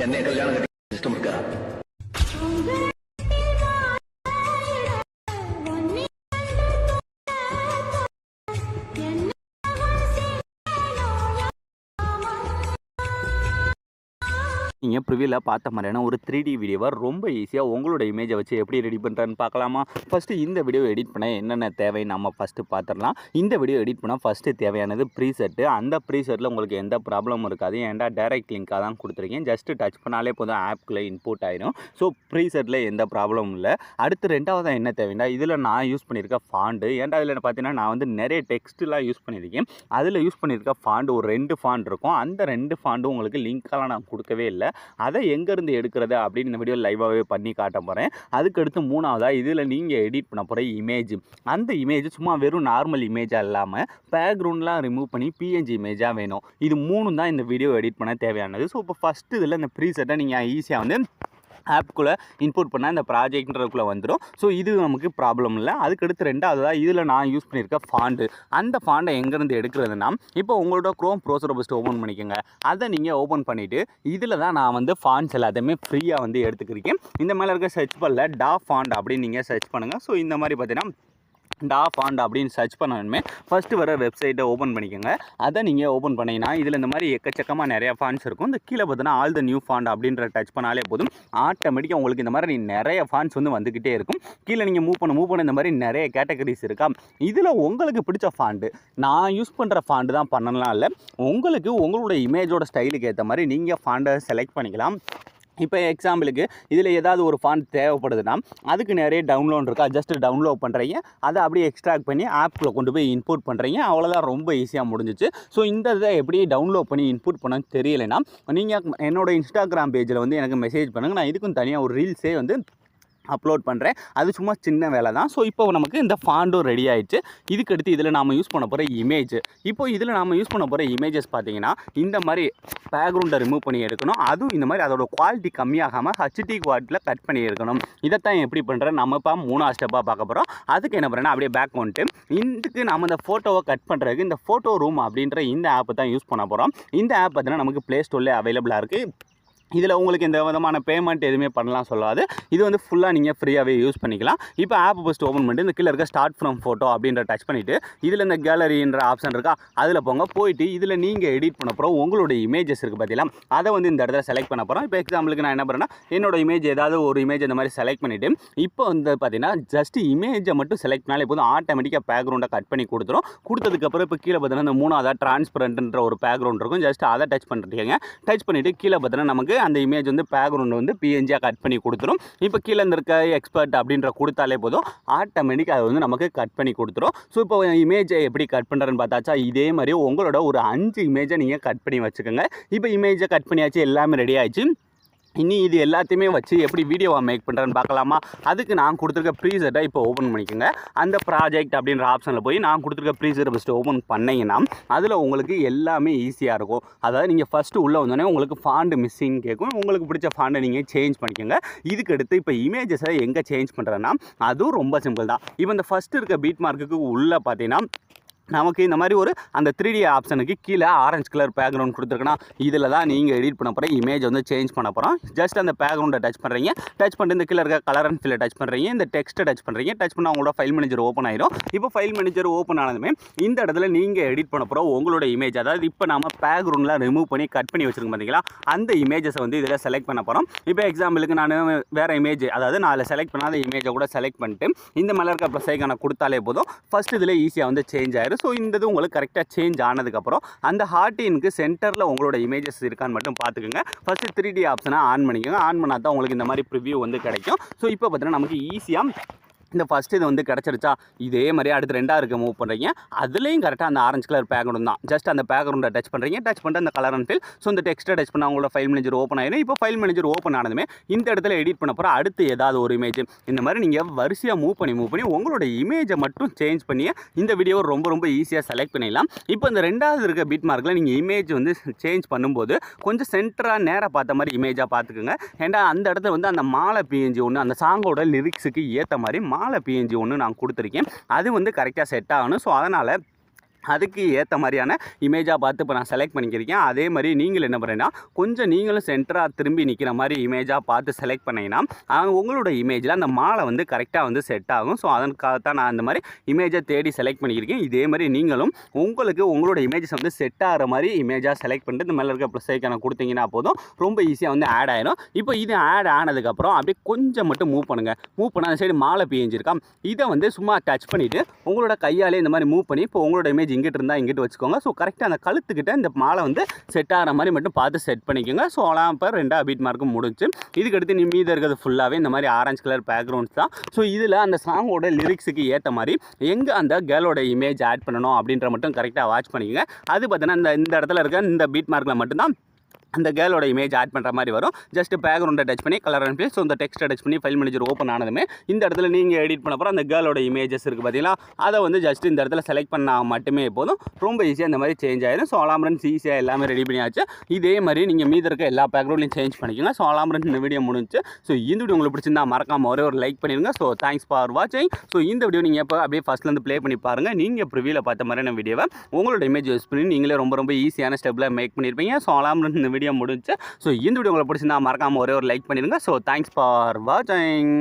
എന്നെ കല്യാണം കഴിക്കാൻ ഇഷ്ടമുണ്ട്. நீங்கள் ப்ரிவியூவில் பார்த்த மாதிரியான ஒரு 3D வீடியோவை ரொம்ப ஈஸியாக உங்களோட இமேஜை வச்சு எப்படி ரெடி பண்ணுறேன்னு பார்க்கலாமா? ஃபஸ்ட்டு இந்த வீடியோ எடிட் பண்ண என்னென்ன தேவை நம்ம ஃபஸ்ட்டு பார்த்துடலாம். இந்த வீடியோ எடிட் பண்ணால் ஃபஸ்ட்டு தேவையானது ப்ரீசெட்டு. அந்த ப்ரீசெட்டில் உங்களுக்கு எந்த ப்ராப்ளமும் இருக்காது. ஏன்டா டைரக்ட் லிங்காக தான் கொடுத்துருக்கேன். ஜஸ்ட்டு டச் பண்ணாலே போதும் ஆப்குள்ளே இன்புட் ஆகிடும். ஸோ ப்ரீசெட்டில் எந்த ப்ராப்ளமும் இல்லை. அடுத்து ரெண்டாவதாக என்ன தேவைன்னா, இதில் நான் யூஸ் பண்ணியிருக்க ஃபாண்டு. ஏன்டா இதில் பார்த்தீங்கன்னா நான் வந்து நிறைய டெக்ஸ்ட்டுலாம் யூஸ் பண்ணியிருக்கேன். அதில் யூஸ் பண்ணியிருக்க ஃபாண்டு ஒரு 2 ஃபாண்ட் இருக்கும். அந்த 2 ஃபாண்டும் உங்களுக்கு லிங்க்கெல்லாம் நான் கொடுக்கவே இல்லை. அதை எங்கேருந்து எடுக்கிறது அப்படின்னு இந்த வீடியோ லைவாகவே பண்ணி காட்ட போகிறேன். அதுக்கடுத்து மூணாவதாக இதில் நீங்கள் எடிட் பண்ண போகிற இமேஜ். அந்த இமேஜ் சும்மா வெறும் நார்மல் இமேஜாக இல்லாமல் பேக்ரவுண்ட்லாம் ரிமூவ் பண்ணி பிஎன்ஜி இமேஜாக வேணும். இது 3 தான் இந்த வீடியோ எடிட் பண்ண தேவையானது. ஸோ இப்போ ஃபஸ்ட்டு இதில் இந்த ப்ரீசெட்டை நீங்கள் ஈஸியாக வந்து ஆப்குள்ளே இன்புட் பண்ணால் இந்த ப்ராஜெக்ட்ன்றதுக்குள்ளே வந்துடும். ஸோ இது நமக்கு ப்ராப்ளம் இல்லை. அதுக்கடுத்து ரெண்டாவதாக இதில் நான் யூஸ் பண்ணியிருக்க ஃபாண்டு. அந்த ஃபாண்டை எங்கேருந்து எடுக்கிறதுனா, இப்போ உங்களோட க்ரோம் ப்ரௌசரை ஃபஸ்ட்டு ஓப்பன் பண்ணிக்கோங்க. அதை நீங்கள் ஓப்பன் பண்ணிவிட்டு இதில் தான் நான் வந்து ஃபாண்ட்ஸ் எல்லாத்தையுமே ஃப்ரீயாக வந்து எடுத்துக்கிறேன். இந்த மேலே இருக்க சர்ச் பண்ணல டா ஃபாண்ட் அப்படின்னு நீங்கள் சர்ச் பண்ணுங்கள். ஸோ இந்த மாதிரி பார்த்தீங்கன்னா டா ஃபாண்ட் அப்படின்னு சர்ச் பண்ணணுமே ஃபஸ்ட்டு வர வெப்சைட்டை ஓப்பன் பண்ணிக்கோங்க. அதை நீங்கள் ஓப்பன் பண்ணிங்கன்னா இதில் இந்த மாதிரி எக்கச்சக்கமாக நிறையா ஃபாண்ட்ஸ் இருக்கும். இந்த கீழே பார்த்தீங்கன்னா ஆல் த நியூ ஃபாண்ட் அப்படின்ற டச் பண்ணாலே போதும், ஆட்டோமேட்டிக்காக உங்களுக்கு இந்த மாதிரி நிறைய ஃபாண்ட்ஸ் வந்து வந்துக்கிட்டே இருக்கும். கீழே நீங்கள் மூவ் பண்ண இந்த மாதிரி நிறைய கேட்டகரிஸ் இருக்கா. இதில் உங்களுக்கு பிடிச்ச ஃபாண்டு, நான் யூஸ் பண்ணுற ஃபாண்டு தான் பண்ணலாம் இல்லை, உங்களுக்கு உங்களோட இமேஜோட ஸ்டைலுக்கு ஏற்ற மாதிரி நீங்கள் ஃபாண்டை செலக்ட் பண்ணிக்கலாம். இப்போ எக்ஸாம்பிளுக்கு இதில் ஏதாவது ஒரு ஃபாண்ட் தேவைப்படுதுன்னா அதுக்கு நிறைய டவுன்லோட் இருக்கா, ஜஸ்ட்டு டவுன்லோட் பண்ணுறீங்க, அதை அப்படியே எக்ஸ்ட்ராக்ட் பண்ணி ஆப்பில் கொண்டு போய் இன்புட் பண்ணுறீங்க. அவ்வளோதான், ரொம்ப ஈஸியாக முடிஞ்சிச்சு. ஸோ இந்த இதை எப்படி டவுன்லோட் பண்ணி இன்புட் பண்ண தெரியலைன்னா நீங்கள் என்னோடய இன்ஸ்டாகிராம் பேஜில் வந்து எனக்கு மெசேஜ் பண்ணுங்கள். நான் இதுக்கும் தனியாக ஒரு ரீல்ஸே வந்து அப்லோட் பண்ணுறேன். அது சும்மா சின்ன வேலை தான். ஸோ இப்போ நமக்கு இந்த ஃபாண்டும் ரெடி ஆகிடுச்சு. இதுக்கடுத்து இதில் நாம் யூஸ் பண்ண போகிற இமேஜ். இப்போ இதில் நாம் யூஸ் பண்ண போகிற இமேஜஸ் பார்த்தீங்கன்னா இந்த மாதிரி பேக்ரவுண்டை ரிமூவ் பண்ணி எடுக்கணும். அதுவும் இந்த மாதிரி அதோட குவாலிட்டி கம்மியாகாமல் ஹச்டி குவாலிட்டியில் கட் பண்ணி எடுக்கணும். இதைத்தான் எப்படி பண்ணுறேன் நம்ம இப்போ 3ஆவது ஸ்டெப்பாக பார்க்க போகிறோம். அதுக்கு என்ன பண்ணுறேன்னா அப்படியே பேக் வந்துட்டு இதுக்கு நம்ம இந்த ஃபோட்டோவை கட் பண்ணுறதுக்கு இந்த ஃபோட்டோ ரூம் அப்படின்ற இந்த ஆப்பை தான் யூஸ் பண்ண போகிறோம். இந்த ஆப் பார்த்தீங்கன்னா நமக்கு ப்ளே ஸ்டோரில் அவைலபிளாக இருக்குது. இதில் உங்களுக்கு எந்த விதமான பேமெண்ட் எதுவுமே பண்ணலாம் சொல்லாது. இது வந்து ஃபுல்லாக நீங்கள் ஃப்ரீயாகவே யூஸ் பண்ணிக்கலாம். இப்போ ஆப் ஃபஸ்ட்டு ஓப்பன் பண்ணிட்டு இந்த கீழே இருக்க ஸ்டார்ட் ஃப்ரம் ஃபோட்டோ அப்படின்ற டச் பண்ணிவிட்டு இதில் இந்த கேலரின்ற ஆப்ஷன் இருக்கா, அதில் போயிட்டு இதில் நீங்கள் எடிட் பண்ண போகிறோம் உங்களோட இமேஜஸ் இருக்குது பார்த்தீங்களா, அதை வந்து இந்த இடத்துல செலக்ட் பண்ண போகிறோம். இப்போ எக்ஸாம்பிளுக்கு நான் என்ன பண்ணுறேன்னா என்னோட இமேஜ் ஏதாவது ஒரு இமேஜ் இந்த மாதிரி செலக்ட் பண்ணிவிட்டு இப்போ வந்து பார்த்தீங்கன்னா ஜஸ்ட் இமேஜை மட்டும் செலக்ட் பண்ணாலே போதும், ஆட்டோமேட்டிக்காக பேக்ரவுண்டை கட் பண்ணி கொடுத்துரும். கொடுத்ததுக்கப்புறம் இப்போ கீழே பார்த்தீங்கன்னா இந்த 3ஆவது டிரான்ஸ்பரண்ட்ன்ற ஒரு பேக்ரவுண்ட் இருக்கும். ஜஸ்ட் அதை டச் பண்ணிட்டீங்க. டச் பண்ணிவிட்டு கீழே பார்த்தீங்கன்னா நமக்கு அந்த இமேஜ் வந்து பேக்ரவுண்ட் வந்து பிஎன்ஜியாக கட் பண்ணி கொடுத்துரும். இப்போ கீழே இருக்க எக்ஸ்பர்ட் அப்படின்ற கொடுத்தாலே போதும், ஆட்டோமேட்டிக்காக அது வந்து நமக்கு கட் பண்ணி கொடுத்துரும். ஸோ இப்போ இமேஜை எப்படி கட் பண்ணுறதுன்னு பார்த்தாச்சா, இதே மாதிரி உங்களோட ஒரு 5 இமேஜை நீங்கள் கட் பண்ணி வச்சுக்கோங்க. இப்போ இமேஜை கட் பண்ணியாச்சு, எல்லாமே ரெடி ஆயிடுச்சு. இனி இது எல்லாத்தையுமே வச்சு எப்படி வீடியோவாக மேக் பண்ணுறேன்னு பார்க்கலாமா? அதுக்கு நான் கொடுத்துருக்க ப்ரீசெட்டை இப்போ ஓப்பன் பண்ணிக்கோங்க. அந்த ப்ராஜெக்ட் அப்படின்ற ஆப்ஷனில் போய் நான் கொடுத்துருக்க ப்ரீசெட்டை ஃபஸ்ட்டு ஓப்பன் பண்ணிங்கன்னா அதில் உங்களுக்கு எல்லாமே ஈஸியாக இருக்கும். அதாவது நீங்கள் ஃபஸ்ட்டு உள்ளே வந்தோடனே உங்களுக்கு ஃபாண்டு மிஸ்ஸிங் கேட்கும். உங்களுக்கு பிடிச்ச ஃபாண்டை நீங்கள் சேஞ்ச் பண்ணிக்கோங்க. இதுக்கு அடுத்து இப்போ இமேஜஸை எங்கே சேஞ்ச் பண்ணுறேன்னா அதுவும் ரொம்ப சிம்பிள் தான். இப்போ இந்த ஃபஸ்ட்டு இருக்க பீட் மார்க்குக்கு உள்ளே பார்த்தீங்கன்னா நமக்கு இந்த மாதிரி ஒரு அந்த 3D ஆப்ஷனுக்கு கீழே ஆரஞ்சு கலர் பேக்ரவுண்ட் கொடுத்துருக்குன்னா இதில் தான் நீங்கள் எடிட் பண்ண போகிற இமேஜ் வந்து சேஞ்ச் பண்ண போகிறோம். ஜஸ்ட் அந்த பேக்ரவுண்டை டச் பண்ணுறீங்க. டச் பண்ணிட்டு இந்த கீழே இருக்க கலர் அண்ட் ஃபில்லை டச் பண்ணுறீங்க. இந்த டெக்ஸ்ட்டை டச் பண்ணுறீங்க. டச் பண்ணால் உங்களோட ஃபைல் மேனேஜர் ஓப்பன் ஆயிடும். இப்போ ஃபைல் மேனேஜர் ஓப்பன் ஆனதுமே இந்த இடத்துல நீங்கள் எடிட் பண்ண போகிற உங்களோட இமேஜ், அதாவது இப்போ நம்ம பேக்ரவுண்டில் ரிமூவ் பண்ணி கட் பண்ணி வச்சுருக்கோம் பார்த்தீங்களா, அந்த இமேஜஸை வந்து இதில் செலக்ட் பண்ண போகிறோம். இப்போ எக்ஸாம்பிளுக்கு நான் வேறு இமேஜ், அதாவது நான் அதில் செலக்ட் பண்ணாத இமேஜை கூட செலக்ட் பண்ணிட்டு இந்த மேலே இருக்க ப்ளஸ் ஐக்கானை கொடுத்தாலே போதும், ஃபஸ்ட் இதில் ஈஸியாக வந்து சேஞ்ச் ஆயிடும். ஸோ இந்த இது உங்களுக்கு கரெக்டாக சேஞ்ச் ஆனதுக்கப்புறம் அந்த ஹார்டினுக்கு சென்டரில் உங்களோட இமேஜஸ் இருக்கான்னு மட்டும் பார்த்துக்குங்க. ஃபஸ்ட்டு 3D ஆப்ஷனை ஆன் பண்ணிக்கோங்க. ஆன் பண்ணால் தான் உங்களுக்கு இந்த மாதிரி ப்ரிவ்யூ வந்து கிடைக்கும். ஸோ இப்போ பார்த்தீங்கன்னா நமக்கு ஈஸியாக இந்த ஃபஸ்ட்டு இது வந்து கிடச்சிருச்சா, இதே மாதிரி அடுத்து 2ஆக இருக்க மூவ் பண்ணுறீங்க. அதுலேயும் கரெக்டாக அந்த ஆரஞ்சு கலர் பேக்ரவுண்ட் தான். ஜஸ்ட் அந்த பேக்ரவுண்டை டச் பண்ணுறீங்க. டச் பண்ணிட்டு அந்த கலர் அண்ட் ஃபில். ஸோ இந்த டெக்ஸ்ட்டை டச் பண்ணால் உங்களோட ஃபைல் மேனேஜர் ஓப்பன் ஆயிடும். இப்போ ஃபைல் மேனேஜர் ஓப்பன் ஆனதுமே இந்த இடத்துல எடிட் பண்ண போகிற அடுத்து ஏதாவது ஒரு இமேஜ், இந்த மாதிரி நீங்கள் வரிசையாக மூவ் பண்ணி உங்களோட இமேஜை மட்டும் சேஞ்ச் பண்ணி இந்த வீடியோவை ரொம்ப ஈஸியாக செலக்ட் பண்ணிடலாம். இப்போ இந்த 2ஆவது இருக்க பீட் மார்க்கில் நீங்கள் இமேஜ் வந்து சேஞ்ச் பண்ணும்போது கொஞ்சம் சென்டராக நேராக பார்த்த மாதிரி இமேஜாக பார்த்துக்குங்க. ஏன்னா அந்த இடத்துல வந்து அந்த மாலை பிஎன்ஜி ஒன்று, அந்த சாங்கோட லிரிக்ஸுக்கு ஏற்ற மாதிரி மாலை பிஎன்ஜி ஒன்று நான் கொடுத்துருக்கேன். அது வந்து கரெக்டாக செட் ஆகணும். ஸோ அதனால் அதுக்கு ஏற்ற மாதிரியான இமேஜாக பார்த்து இப்போ நான் செலக்ட் பண்ணிக்கிறேன். அதே மாதிரி நீங்களும் என்ன பண்ணுறீங்கன்னா கொஞ்சம் நீங்களும் சென்டராக திரும்பி நிற்கிற மாதிரி இமேஜாக பார்த்து செலக்ட் பண்ணிங்கன்னா உங்களோட இமேஜில் அந்த மாலை வந்து கரெக்டாக வந்து செட் ஆகும். ஸோ அதற்காகத்தான் நான் அந்த மாதிரி இமேஜை தேடி செலக்ட் பண்ணியிருக்கேன். இதே மாதிரி நீங்களும் உங்களுக்கு உங்களோட இமேஜஸ் வந்து செட் ஆகிற மாதிரி இமேஜாக செலக்ட் பண்ணிட்டு இந்த மேலே இருக்க ப்ளஸ் ஐக்கானை கொடுத்தீங்கன்னா போதும், ரொம்ப ஈஸியாக வந்து ஆட் ஆகிடும். இப்போ இது ஆட் ஆனதுக்கப்புறம் அப்படியே கொஞ்சம் மட்டும் மூவ் பண்ணுங்கள். மூவ் பண்ண அந்த சைடு மாலை பிஞ்சிருக்கா, இதை வந்து சும்மா டச் பண்ணிவிட்டு உங்களோட கையாலே இந்த மாதிரி மூவ் பண்ணி இப்போ உங்களோட இமேஜ் இங்கிட்டு இருந்தால் இங்கிட்டு வச்சுக்கோங்க. ஸோ கரெக்டாக அந்த கழுத்துக்கிட்ட இந்த மாலை வந்து செட் ஆகிற மாதிரி மட்டும் பார்த்து செட் பண்ணிக்கோங்க. ஸோ அவ்வளோ இப்போ 2 பீட் மார்க்கும் முடிஞ்சு. இதுக்கடுத்து நீ மீதி இருக்கிறது ஃபுல்லாகவே இந்த மாதிரி ஆரஞ்சு கலர் பேக்ரவுண்ட்ஸ் தான். ஸோ இதில் அந்த சாங்கோட லிரிக்ஸுக்கு ஏற்ற மாதிரி எங்கே அந்த கேர்ளோட இமேஜ் ஆட் பண்ணணும் அப்படின்ற மட்டும் கரெக்டாக வாட்ச் பண்ணிக்கோங்க. அது பார்த்தீங்கன்னா இந்த இடத்துல இருக்க இந்த பீட் மார்க்கில் மட்டும்தான் அந்த கேர்ளோட இமேஜ் ஆட் பண்ணுற மாதிரி வரும். ஜஸ்ட் பேக்ரவுண்டை டச் பண்ணி கலர் அண்ட் ப்ளேஸ். ஸோ இந்த டெக்ஸ்ட்டை டச் பண்ணி ஃபைல் மேனேஜர் ஓப்பன் ஆனதுமே இந்த இடத்துல நீங்கள் எடிட் பண்ண போகிற அந்த கேர்ளோட இமேஜஸ் இருக்குது பார்த்தீங்களா, அதை வந்து ஜஸ்ட் இந்த இடத்துல செலக்ட் பண்ணால் மட்டுமே போதும். ரொம்ப ஈஸியாக இந்த மாதிரி சேஞ்ச் ஆகிடும். ஸோ அலாம்ரன்ஸ் ஈஸியாக எல்லாமே ரெடி பண்ணியாச்சு. இதே மாதிரி நீங்கள் மீதி இருக்க எல்லா பேக்ரவுண்ட்லையும் சேஞ்ச் பண்ணிக்கோங்க. ஸோ அலாம்ரன்ஸ் இந்த வீடியோ முடிஞ்சு. ஸோ இந்த வீடியோ உங்களுக்கு பிடிச்சிருந்தா மறக்காம ஒரு லைக் பண்ணிடுங்க. ஸோ தேங்க்ஸ் ஃபார் வாட்சிங். ஸோ இந்த வீடியோ நீங்கள் எப்போ அப்படியே ஃபஸ்ட்லேருந்து ப்ளே பண்ணி பாருங்கள். நீங்கள் ப்ரிவியூவில் பார்த்த மாதிரியான வீடியோவை உங்களோட இமேஜ் யூஸ் பண்ணி நீங்களே ரொம்ப ஈஸியான ஸ்டெப்பில் மேக் பண்ணியிருப்பீங்க. ஸோ அலாம்ரன்ஸ் இந்த வீடியோ முடிஞ்சு. ஸோ இந்த வீடியோ உங்களுக்கு பிடிச்சிருந்தா மறக்காமல் ஒரு லைக் பண்ணிடுங்க. ஸோ தேங்க்ஸ் ஃபார் வாட்சிங்.